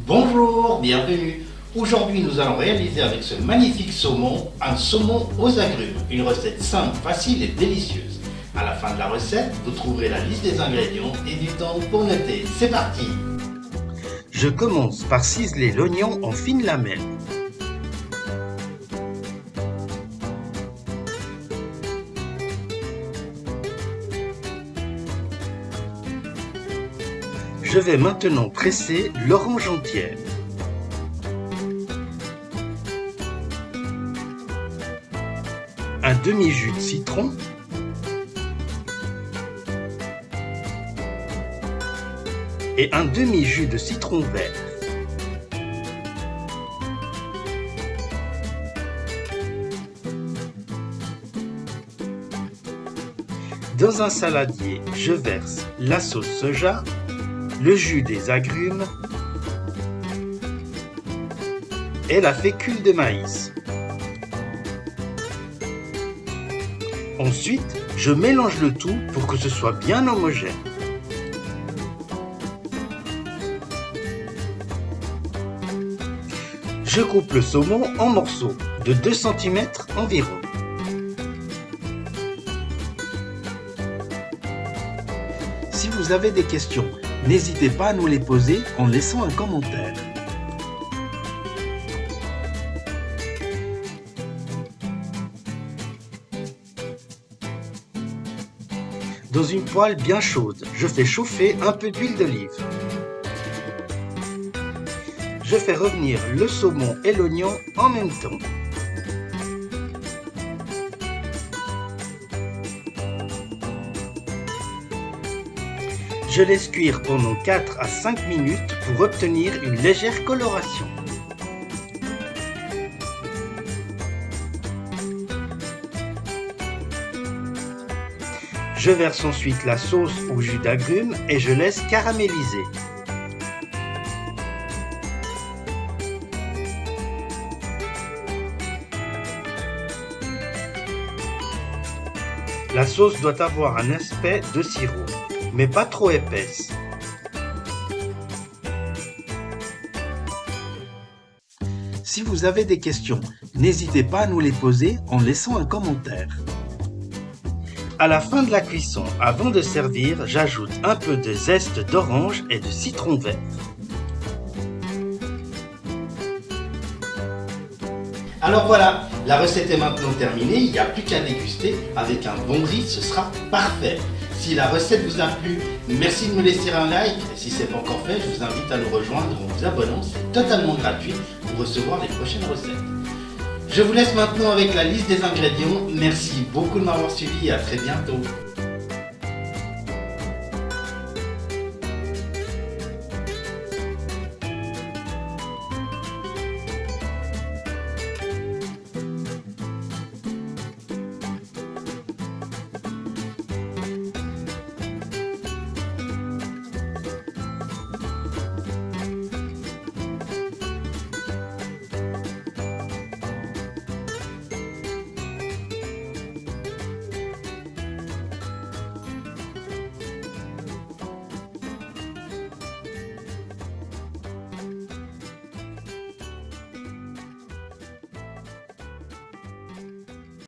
Bonjour, bienvenue. Aujourd'hui, nous allons réaliser avec ce magnifique saumon un saumon aux agrumes. Une recette simple, facile et délicieuse. À la fin de la recette, vous trouverez la liste des ingrédients et du temps pour noter. C'est parti! Je commence par ciseler l'oignon en fines lamelles. Je vais maintenant presser l'orange entière. Un demi-jus de citron. Et un demi-jus de citron vert. Dans un saladier, je verse la sauce soja, le jus des agrumes et la fécule de maïs. Ensuite, je mélange le tout pour que ce soit bien homogène. Je coupe le saumon en morceaux de 2 cm environ. Si vous avez des questions, n'hésitez pas à nous les poser en laissant un commentaire. Dans une poêle bien chaude, je fais chauffer un peu d'huile d'olive. Je fais revenir le saumon et l'oignon en même temps. Je laisse cuire pendant 4 à 5 minutes pour obtenir une légère coloration. Je verse ensuite la sauce au jus d'agrumes et je laisse caraméliser. La sauce doit avoir un aspect de sirop, mais pas trop épaisse. Si vous avez des questions, n'hésitez pas à nous les poser en laissant un commentaire. À la fin de la cuisson, avant de servir, j'ajoute un peu de zeste d'orange et de citron vert. Alors voilà, la recette est maintenant terminée, il n'y a plus qu'à déguster. Avec un bon riz, ce sera parfait. Si la recette vous a plu, merci de me laisser un like. Et si ce n'est pas encore fait, je vous invite à nous rejoindre en vous abonnant, c'est totalement gratuit pour recevoir les prochaines recettes. Je vous laisse maintenant avec la liste des ingrédients. Merci beaucoup de m'avoir suivi et à très bientôt.